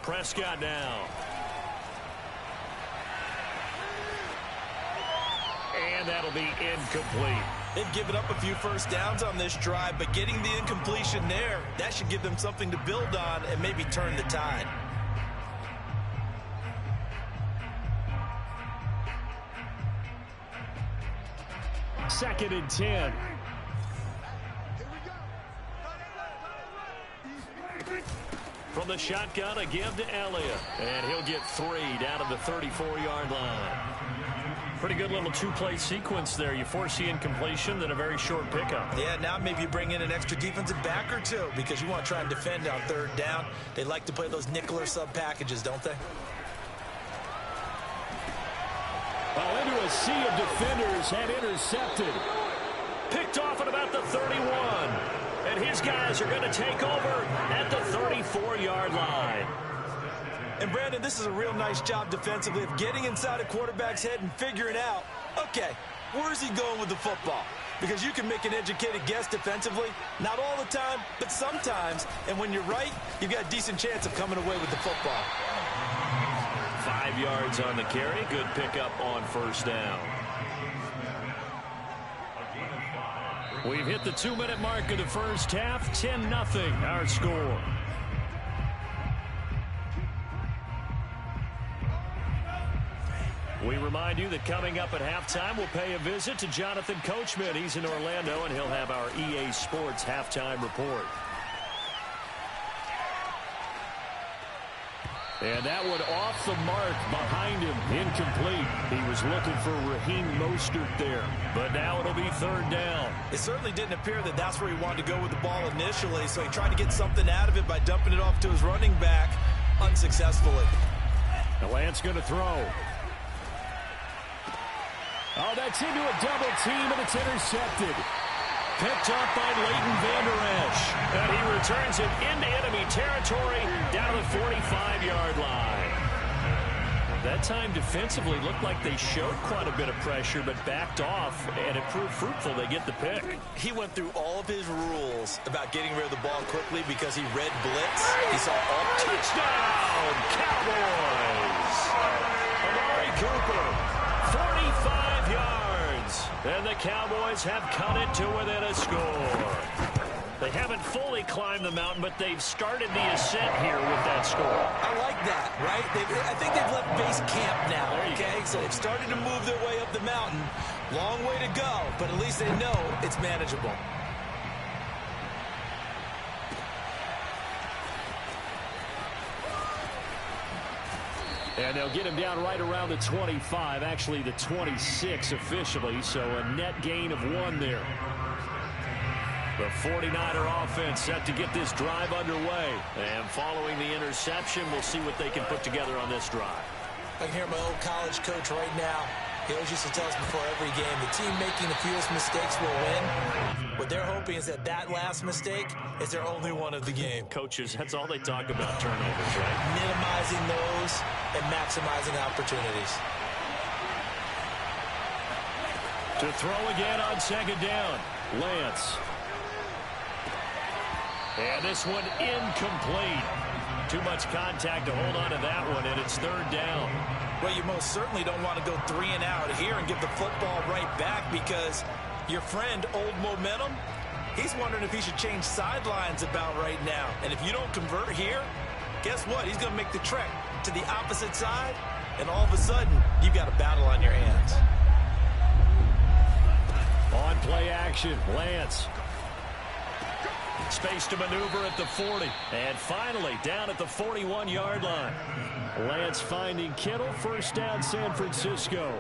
Prescott now. And that'll be incomplete. They've given up a few first downs on this drive, but getting the incompletion there, that should give them something to build on and maybe turn the tide. Second and 10. From the shotgun, a give to Elliott. And he'll get 3 down to the 34-yard line. Pretty good little two-play sequence there. You force the incompletion, then a very short pickup. Yeah, now maybe you bring in an extra defensive back or two because you want to try and defend on third down. They like to play those nickel or sub packages, don't they? Well, into a sea of defenders and intercepted. Picked off at about the 31. And his guys are going to take over at the 34-yard line. And, Brandon, this is a real nice job defensively of getting inside a quarterback's head and figuring out, okay, where's he going with the football? Because you can make an educated guess defensively, not all the time, but sometimes. And when you're right, you've got a decent chance of coming away with the football. 5 yards on the carry. Good pickup on first down. We've hit the 2-minute mark of the first half. 10-0 our score. We remind you that coming up at halftime, we'll pay a visit to Jonathan Coachman. He's in Orlando, and he'll have our EA Sports halftime report. And that one off the mark behind him, incomplete. He was looking for Raheem Mostert there, but now it'll be third down. It certainly didn't appear that that's where he wanted to go with the ball initially, so he tried to get something out of it by dumping it off to his running back unsuccessfully. The Lance going to throw. Oh, that's into a double team, and it's intercepted. Picked up by Leighton Vander Esch. And he returns it into enemy territory down to the 45-yard line. That time defensively looked like they showed quite a bit of pressure but backed off, and it proved fruitful. They get the pick. He went through all of his rules about getting rid of the ball quickly because he read blitz. He saw all touchdown, Cowboys. Amari Cooper, 45 yards. And the Cowboys have cut it to within a score. They haven't fully climbed the mountain, but they've started the ascent here with that score. I like that, right? I think they've left base camp now, okay? So they've started to move their way up the mountain. Long way to go, but at least they know it's manageable. And they'll get him down right around the 25, actually the 26 officially, so a net gain of 1 there. The 49er offense set to get this drive underway. And following the interception, we'll see what they can put together on this drive. I can hear my old college coach right now. He always used to tell us before every game, the team making the fewest mistakes will win. What they're hoping is that that last mistake is their only one of the game. Coaches, that's all they talk about, turnovers, right? Minimizing those and maximizing opportunities. To throw again on second down, Lance. And this one incomplete. Too much contact to hold on to that one, and it's third down. Well, you most certainly don't want to go 3 and out here and give the football right back because your friend, Old Momentum, he's wondering if he should change sidelines about right now. And if you don't convert here, guess what? He's going to make the trek to the opposite side, and all of a sudden, you've got a battle on your hands. On play action, Lance. Space to maneuver at the 40. And finally, down at the 41-yard line. Lance finding Kittle, first down San Francisco.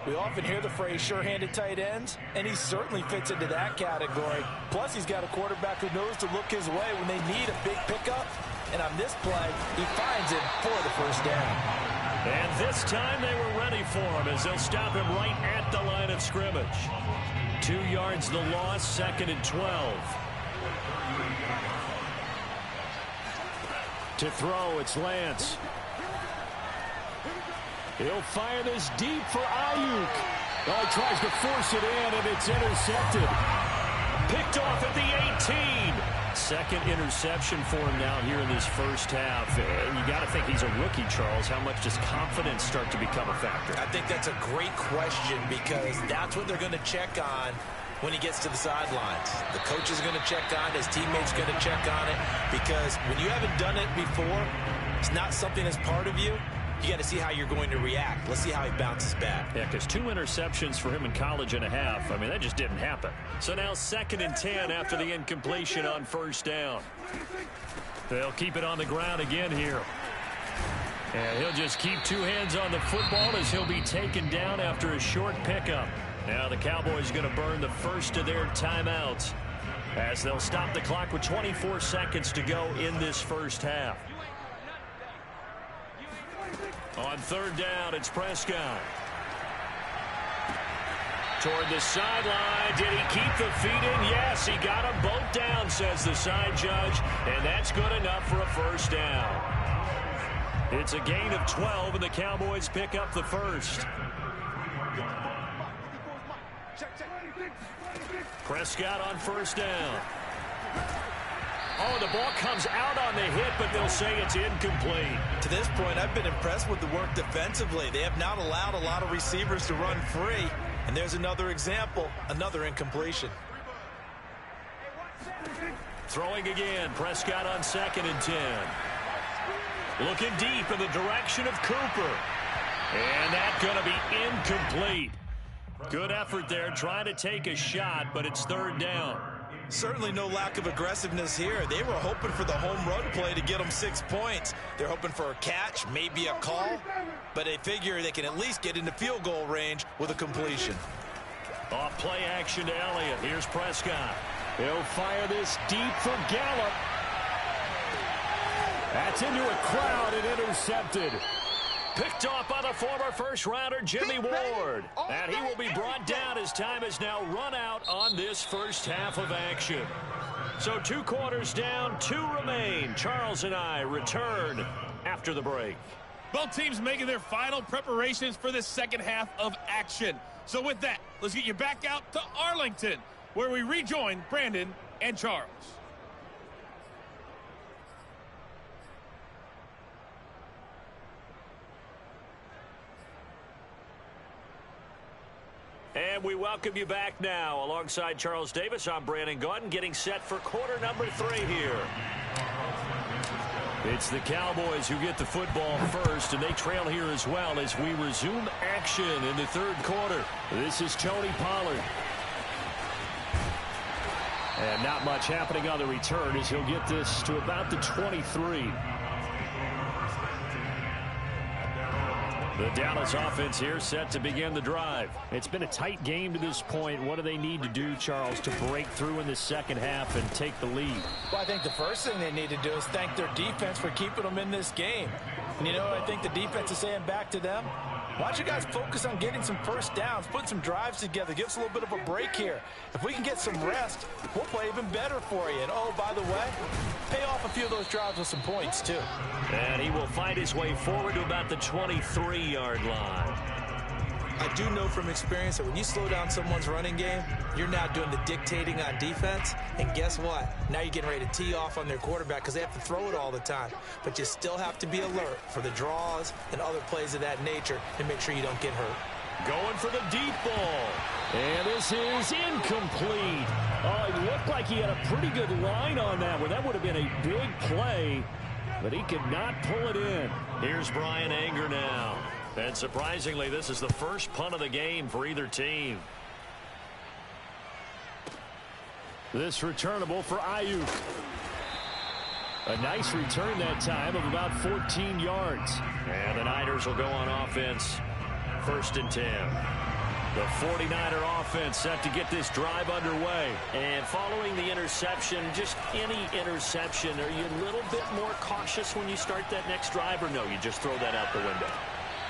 We often hear the phrase sure-handed tight ends, and he certainly fits into that category. Plus, he's got a quarterback who knows to look his way when they need a big pickup. And on this play, he finds it for the first down. And this time they were ready for him as they'll stop him right at the line of scrimmage. 2 yards the loss, second and 12. To throw, it's Lance. He'll fire this deep for Ayuk. Oh, he tries to force it in, and it's intercepted. Picked off at the 18. Second interception for him now here in this first half. And you got to think he's a rookie, Charles. How much does confidence start to become a factor? I think that's a great question because that's what they're going to check on when he gets to the sidelines. The coach is going to check on it. His teammates going to check on it because when you haven't done it before, it's not something that's part of you. You got to see how you're going to react. Let's see how he bounces back. Yeah, because 2 interceptions for him in college and a half. I mean, that just didn't happen. So now 2nd and 10 after the incompletion on first down. They'll keep it on the ground again here. And he'll just keep 2 hands on the football as he'll be taken down after a short pickup. Now the Cowboys going to burn the first of their timeouts as they'll stop the clock with 24 seconds to go in this first half. On 3rd down, it's Prescott. Toward the sideline. Did he keep the feet in? Yes, he got them both down, says the side judge. And that's good enough for a first down. It's a gain of 12, and the Cowboys pick up the first. Prescott on first down. Oh, the ball comes out on the hit, but they'll say it's incomplete. To this point, I've been impressed with the work defensively. They have not allowed a lot of receivers to run free. And there's another example, another incompletion. Throwing again, Prescott on 2nd and 10. Looking deep in the direction of Cooper. And that's going to be incomplete. Good effort there, trying to take a shot, but it's 3rd down. Certainly no lack of aggressiveness here. They were hoping for the home run play to get them 6 points. They're hoping for a catch, maybe a call, but they figure they can at least get into field goal range with a completion. Off play action to Elliott. Here's Prescott. He'll fire this deep for Gallup. That's into a crowd and intercepted. Picked off by the former first-rounder Jimmy Ward. And he will be brought down as time is now run out on this first half of action. So 2 quarters down, 2 remain. Charles and I return after the break. Both teams making their final preparations for this second half of action. So with that, let's get you back out to Arlington, where we rejoin Brandon and Charles. And we welcome you back now. Alongside Charles Davis, I'm Brandon Gaudin, getting set for quarter number 3 here. It's the Cowboys who get the football first, and they trail here as well as we resume action in the 3rd quarter. This is Tony Pollard. And not much happening on the return as he'll get this to about the 23. The Dallas offense here set to begin the drive. It's been a tight game to this point. What do they need to do, Charles, to break through in the second half and take the lead? Well, I think the first thing they need to do is thank their defense for keeping them in this game. And you know what I think the defense is saying back to them? Why don't you guys focus on getting some first downs, put some drives together, give us a little bit of a break here. If we can get some rest, we'll play even better for you. And, oh, by the way, pay off a few of those drives with some points, too. And he will find his way forward to about the 23-yard line. I do know from experience that when you slow down someone's running game, you're now doing the dictating on defense. And guess what? Now you're getting ready to tee off on their quarterback because they have to throw it all the time. But you still have to be alert for the draws and other plays of that nature to make sure you don't get hurt. Going for the deep ball. And this is incomplete. Oh, it looked like he had a pretty good line on that one. That would have been a big play, but he could not pull it in. Here's Brian Anger now. And surprisingly, this is the first punt of the game for either team. This returnable for Ayuk. A nice return that time of about 14 yards. And the Niners will go on offense. 1st and 10. The 49er offense set to get this drive underway. And following the interception, just any interception, are you a little bit more cautious when you start that next drive, or no, you just throw that out the window?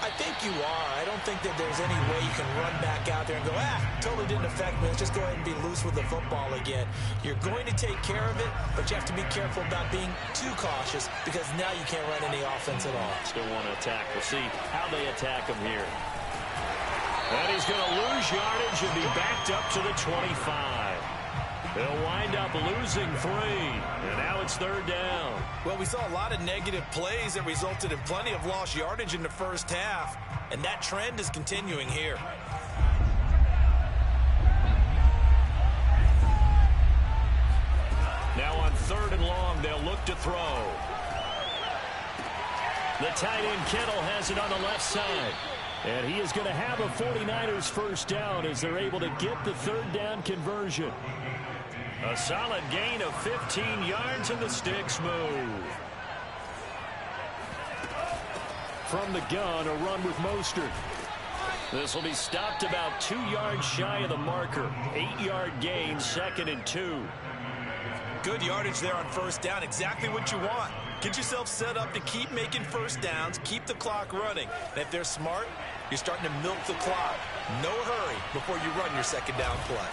I think you are. I don't think that there's any way you can run back out there and go, totally didn't affect me. Let's just go ahead and be loose with the football again. You're going to take care of it, but you have to be careful about being too cautious because now you can't run any offense at all. Still want to attack. We'll see how they attack him here. And he's going to lose yardage and be backed up to the 25. They'll wind up losing 3, and now it's 3rd down. Well, we saw a lot of negative plays that resulted in plenty of lost yardage in the first half, and that trend is continuing here. Now on 3rd and long, they'll look to throw. The tight end Kittle has it on the left side. And he is going to have a 49ers first down as they're able to get the 3rd down conversion. A solid gain of 15 yards and the sticks move. From the gun, a run with Mostert. This will be stopped about 2 yards shy of the marker. 8-yard gain, 2nd and 2. Good yardage there on first down. Exactly what you want. Get yourself set up to keep making first downs, keep the clock running. And if they're smart, you're starting to milk the clock. No hurry before you run your 2nd down play.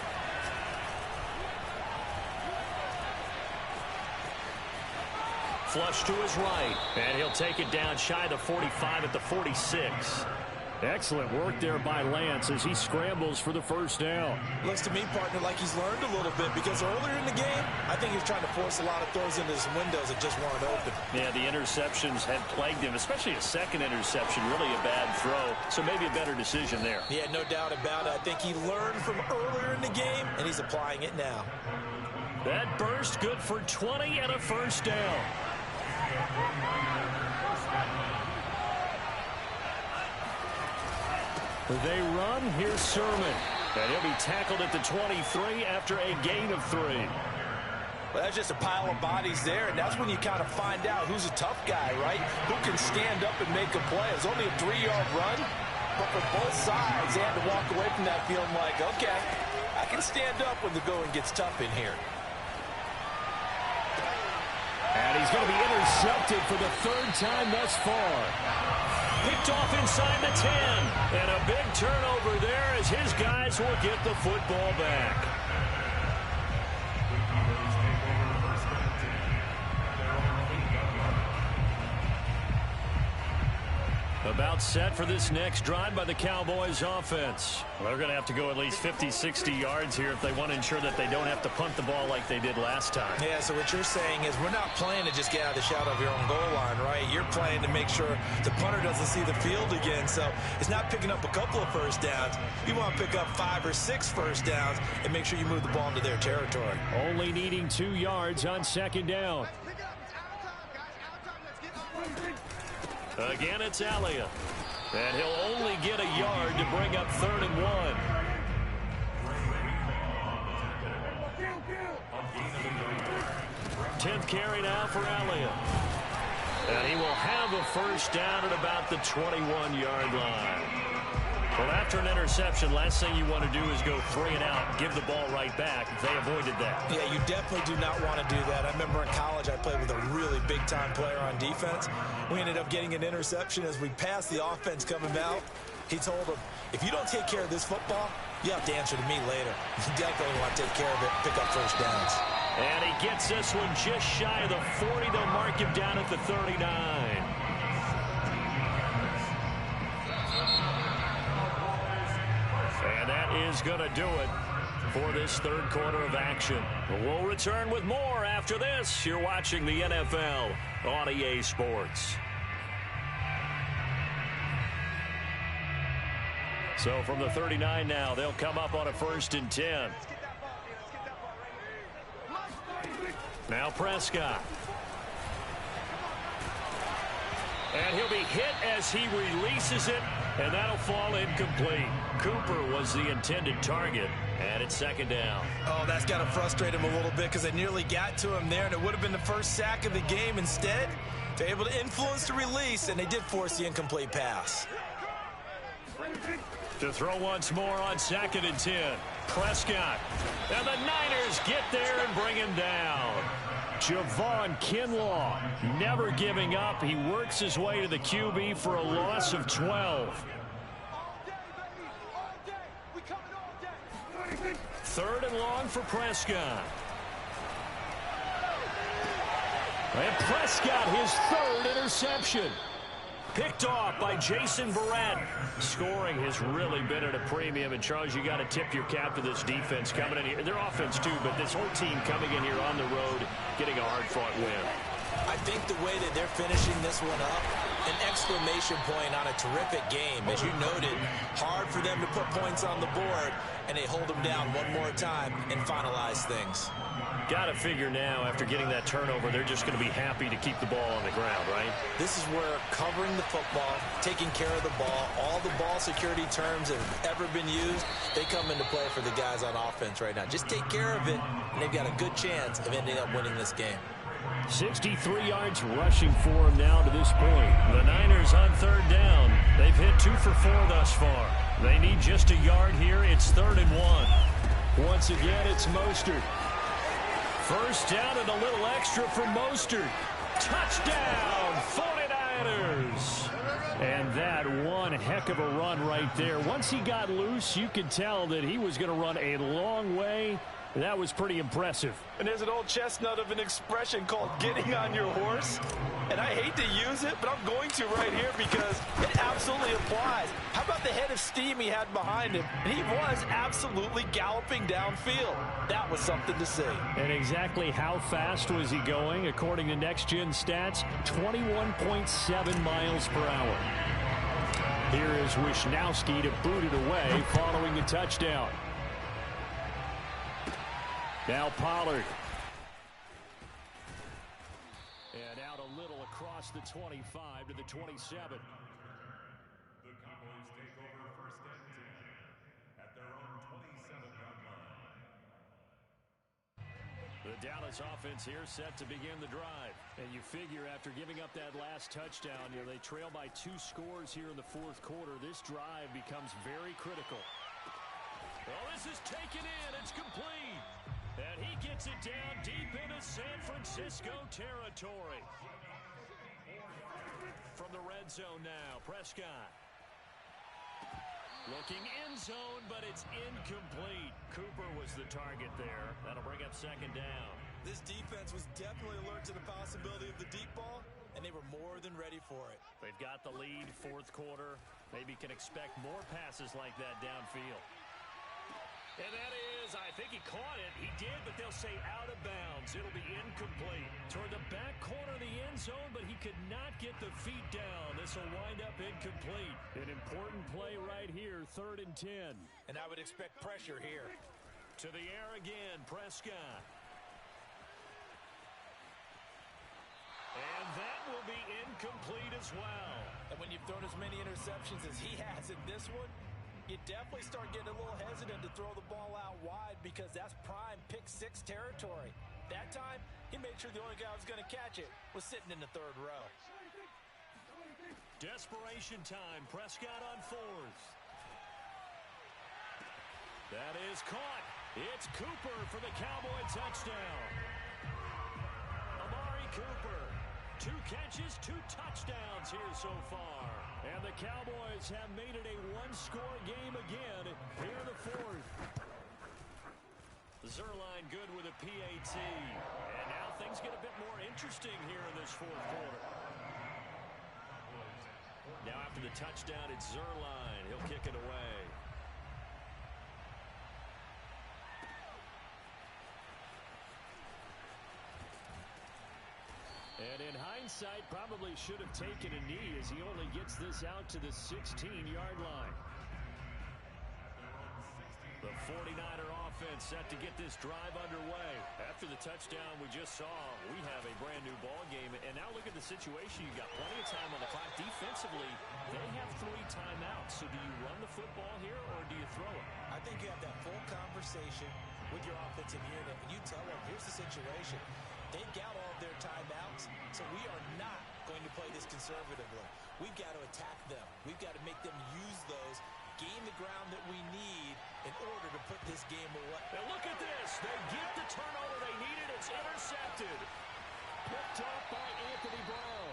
Flush to his right, and he'll take it down shy of the 45 at the 46. Excellent work there by Lance as he scrambles for the first down. Looks to me, partner, like he's learned a little bit because earlier in the game, I think he was trying to force a lot of throws into his windows that just weren't open. Yeah, the interceptions had plagued him, especially a second interception, really a bad throw. So maybe a better decision there. Yeah, no doubt about it. I think he learned from earlier in the game, and he's applying it now. That burst good for 20 and a first down. They run. Here's Sermon. And he'll be tackled at the 23 after a gain of 3. Well, that's just a pile of bodies there, and that's when you kind of find out who's a tough guy, right? Who can stand up and make a play. It's only a 3-yard run, but for both sides, they had to walk away from that feeling like, okay, I can stand up when the going gets tough in here. And he's going to be intercepted for the 3rd time thus far. Picked off inside the 10. And a big turnover there as his guys will get the football back. About set for this next drive by the Cowboys offense. Well, they're going to have to go at least 50, 60 yards here if they want to ensure that they don't have to punt the ball like they did last time. Yeah, so what you're saying is we're not playing to just get out of the shadow of your own goal line, right? You're playing to make sure the punter doesn't see the field again. So it's not picking up a couple of first downs. You want to pick up 5 or 6 first downs and make sure you move the ball into their territory. Only needing 2 yards on 2nd down. Again, it's Elliott. And he'll only get a yard to bring up 3rd and 1. Tenth carry now for Elliott. And he will have a first down at about the 21-yard line. Well, after an interception, last thing you want to do is go 3 and out, give the ball right back. They avoided that. Yeah, you definitely do not want to do that. I remember in college I played with a really big-time player on defense. We ended up getting an interception as we passed the offense coming out. He told him, if you don't take care of this football, you have to answer to me later. You definitely want to take care of it, pick up first downs. And he gets this one just shy of the 40. They'll mark him down at the 39. And that is going to do it for this 3rd quarter of action. We'll return with more after this. You're watching the NFL on EA Sports. So from the 39 now, they'll come up on a 1st and 10. Now Prescott. And he'll be hit as he releases it, and that'll fall incomplete. Cooper was the intended target, and it's 2nd down. Oh, that's got to frustrate him a little bit because they nearly got to him there, and it would have been the first sack of the game. Instead, they're able to influence the release, and they did force the incomplete pass. To throw once more on 2nd and 10. Prescott. And the Niners get there and bring him down. Javon Kinlaw never giving up. He works his way to the QB for a loss of 12. 3rd and long for Prescott. And Prescott, his 3rd interception. Picked off by Jason Barrett. Scoring has really been at a premium. And, Charles, you got to tip your cap to this defense coming in here. Their offense, too, but this whole team coming in here on the road, getting a hard-fought win. I think the way that they're finishing this one up, an exclamation point on a terrific game. As you noted, hard for them to put points on the board, and they hold them down one more time and finalize things. Got to figure now, after getting that turnover, they're just going to be happy to keep the ball on the ground, right? This is where covering the football, taking care of the ball, all the ball security terms that have ever been used, they come into play for the guys on offense right now. Just take care of it, and they've got a good chance of ending up winning this game. 63 yards rushing for him now to this point. The Niners on third down. They've hit 2 for 4 thus far. They need just a yard here. It's 3rd and 1. Once again, it's Mostert. First down and a little extra for Mostert. Touchdown, 49ers. And that one heck of a run right there. Once he got loose, you could tell that he was going to run a long way. That was pretty impressive. And there's an old chestnut of an expression called getting on your horse. And I hate to use it, but I'm going to right here because it absolutely applies. How about the head of steam he had behind him? And he was absolutely galloping downfield. That was something to see. And exactly how fast was he going? According to Next Gen Stats, 21.7 miles per hour. Here is Wisnowski to boot it away following the touchdown. Now Pollard. And out a little across the 25 to the 27. The Cowboys take over 1st and 10 at their own 27-yard line. The Dallas offense here set to begin the drive. And you figure after giving up that last touchdown, they trail by 2 scores here in the 4th quarter. This drive becomes very critical. Well, this is taken in. It's complete. And he gets it down deep into San Francisco territory. From the red zone now, Prescott. Looking end zone, but it's incomplete. Cooper was the target there. That'll bring up 2nd down. This defense was definitely alert to the possibility of the deep ball, and they were more than ready for it. They've got the lead, 4th quarter. Maybe can expect more passes like that downfield. And that is, I think he caught it. He did, but they'll say out of bounds. It'll be incomplete. Toward the back corner of the end zone, but he could not get the feet down. This will wind up incomplete. An important play right here, 3rd and 10. And I would expect pressure here. To the air again, Prescott. And that will be incomplete as well. And when you've thrown as many interceptions as he has in this one, you definitely start getting a little hesitant to throw the ball out wide because that's prime pick-6 territory. That time, he made sure the only guy who was going to catch it was sitting in the 3rd row. Desperation time. Prescott on 4th. That is caught. It's Cooper for the Cowboy touchdown. Amari Cooper. 2 catches, 2 touchdowns here so far. And the Cowboys have made it a 1-score game again here in the 4th. Zerline good with a PAT. And now things get a bit more interesting here in this 4th quarter. Now after the touchdown, it's Zerline. He'll kick it away. And in hindsight, probably should have taken a knee as he only gets this out to the 16-yard line. The 49er offense set to get this drive underway. After the touchdown we just saw, we have a brand new ball game. And now look at the situation. You've got plenty of time on the clock. Defensively, they have 3 timeouts. So do you run the football here or do you throw it? I think you have that full conversation with your offensive unit, and you tell them, here's the situation. They've got all of their timeouts, so we are not going to play this conservatively. We've got to attack them. We've got to make them use those, gain the ground that we need in order to put this game away. Now look at this. They get the turnover they needed. It's intercepted. Picked up by Anthony Brown.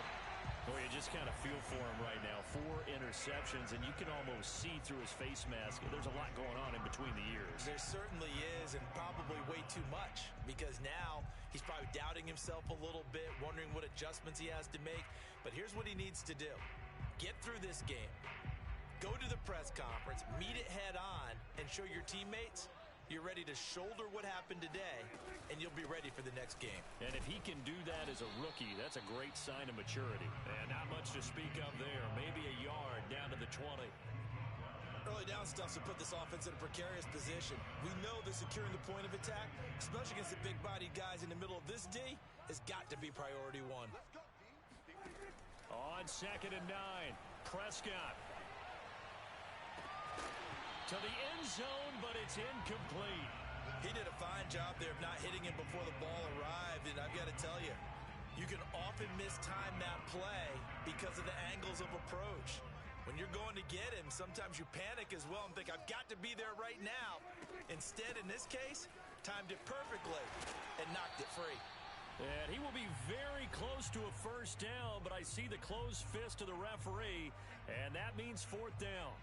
Boy, you just kind of feel for him right now. 4 interceptions, and you can almost see through his face mask. There's a lot going on in between the ears. There certainly is, and probably way too much, because now he's probably doubting himself a little bit, wondering what adjustments he has to make. But here's what he needs to do. get through this game, go to the press conference, meet it head on, and show your teammates you're ready to shoulder what happened today, and you'll be ready for the next game. And if he can do that as a rookie, that's a great sign of maturity. And not much to speak of there. Maybe a yard down to the 20. Early down stuff to put this offense in a precarious position. We know that securing the point of attack, especially against the big-bodied guys in the middle of this D, has got to be priority one. On 2nd and 9, Prescott. To the end zone, but it's incomplete. He did a fine job there of not hitting him before the ball arrived, and I've got to tell you, you can often mistime that play because of the angles of approach. When you're going to get him, sometimes you panic as well and think, I've got to be there right now. Instead, in this case, timed it perfectly and knocked it free. And he will be very close to a first down, but I see the closed fist of the referee, and that means 4th down.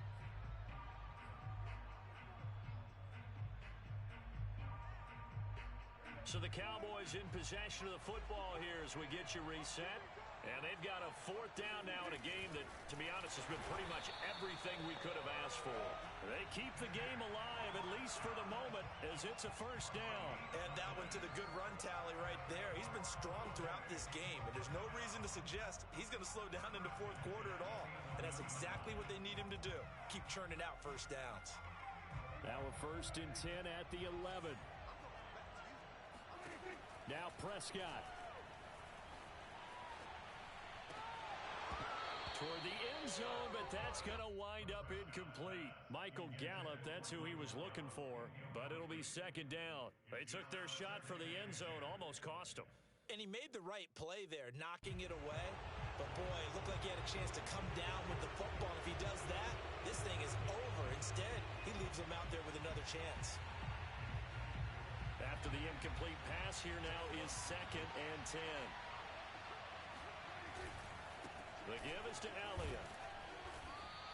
So the Cowboys in possession of the football here as we get you reset. And they've got a 4th down now in a game that, to be honest, has been pretty much everything we could have asked for. They keep the game alive, at least for the moment, as it's a first down. Add that one to the good run tally right there. He's been strong throughout this game, and there's no reason to suggest he's going to slow down in the 4th quarter at all. And that's exactly what they need him to do. Keep churning out first downs. Now a 1st and 10 at the 11. Now Prescott. Toward the end zone, but that's going to wind up incomplete. Michael Gallup, that's who he was looking for, but it'll be 2nd down. They took their shot for the end zone, almost cost him. And he made the right play there, knocking it away. But, boy, it looked like he had a chance to come down with the football. If he does that, this thing is over. Instead, he leaves him out there with another chance. After the incomplete pass, here now is 2nd and 10. The give is to Elliott.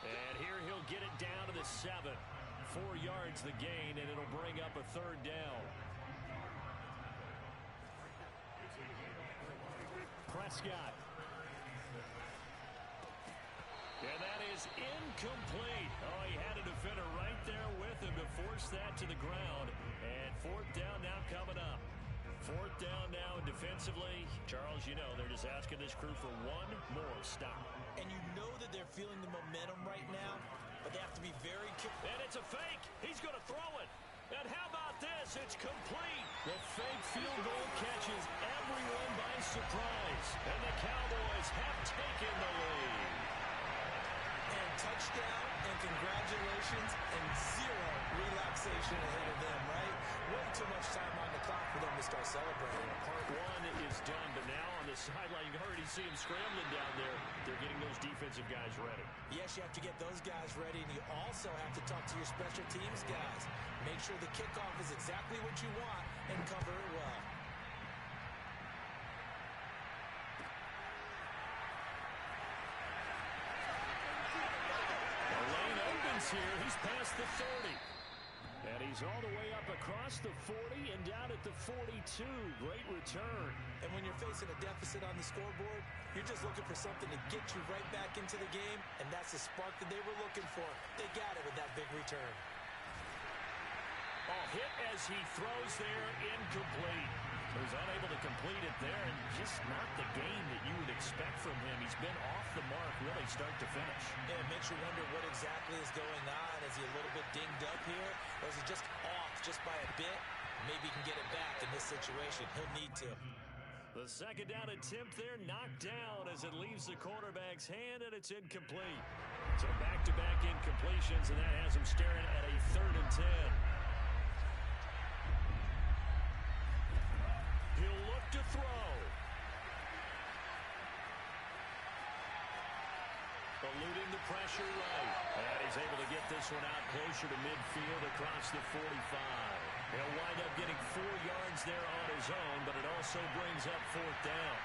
And here he'll get it down to the 7. 4 yards the gain, and it'll bring up a 3rd down. Prescott. And that is incomplete. Oh, he had a defender right there with him to force that to the ground. And 4th down now coming up. 4th down now defensively. Charles, you know, they're just asking this crew for one more stop. And you know that they're feeling the momentum right now, but they have to be very careful. And it's a fake. He's going to throw it. And how about this? It's complete. The fake field goal catches everyone by surprise. And the Cowboys have taken the lead. And touchdown and congratulations and 0 relaxation ahead of them, right? Way too much time on the clock for them to start celebrating. Part 1 is done, but now on the sideline, you can already see them scrambling down there. They're getting those defensive guys ready. Yes, you have to get those guys ready, and you also have to talk to your special teams guys. Make sure the kickoff is exactly what you want and cover it well. Here, he's past the 30. And he's all the way up across the 40 and down at the 42. Great return. And when you're facing a deficit on the scoreboard, you're just looking for something to get you right back into the game, and that's the spark that they were looking for. They got it with that big return. Oh, hit as he throws there, incomplete. He was unable to complete it there, and just not the game that you would expect from him. He's been off the mark really start to finish. Yeah, it makes you wonder what exactly is going on. Is he a little bit dinged up here, or is he just off just by a bit? Maybe he can get it back in this situation. He'll need to. The 2nd down attempt there knocked down as it leaves the quarterback's hand, and it's incomplete. So back-to-back incompletions, and that has him staring at a 3rd and 10. He'll look to throw. Eluding the pressure right. And he's able to get this one out closer to midfield across the 45. He'll wind up getting 4 yards there on his own, but it also brings up 4th down.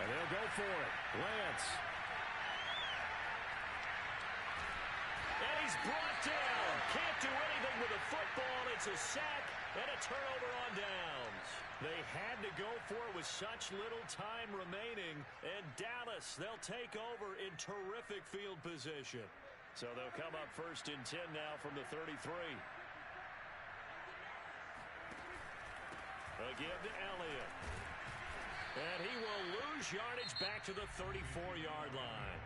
And they'll go for it. Lance. And he's brought down. Can't do anything with the football. It's a sack. And a turnover on downs. They had to go for it with such little time remaining. And Dallas, they'll take over in terrific field position. So they'll come up 1st and 10 now from the 33. Again to Elliott. And he will lose yardage back to the 34-yard line.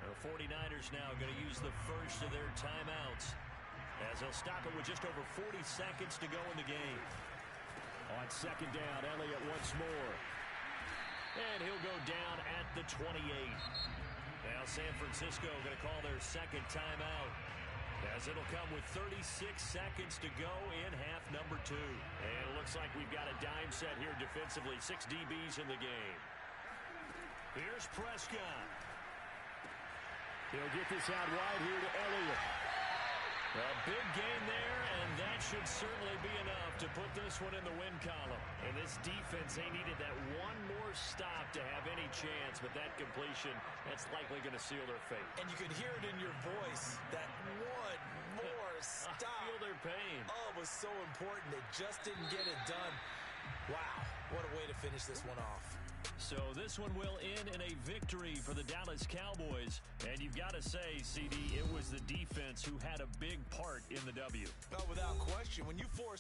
The 49ers now going to use the first of their timeouts as they'll stop it with just over 40 seconds to go in the game. On 2nd down, Elliott once more. And he'll go down at the 28. Now San Francisco going to call their 2nd timeout, as it'll come with 36 seconds to go in half number 2. And it looks like we've got a dime set here defensively. 6 DBs in the game. Here's Prescott. He'll get this out wide here to Elliott. A big gain there, and that should certainly be enough to put this one in the win column. And this defense, they needed that one more stop to have any chance, but that completion, that's likely going to seal their fate. And you can hear it in your voice, that one more stop. I feel their pain. Oh, it was so important. They just didn't get it done. Wow, what a way to finish this one off. So this one will end in a victory for the Dallas Cowboys. And you've got to say, CD, it was the defense who had a big part in the W. Oh, without question. When you force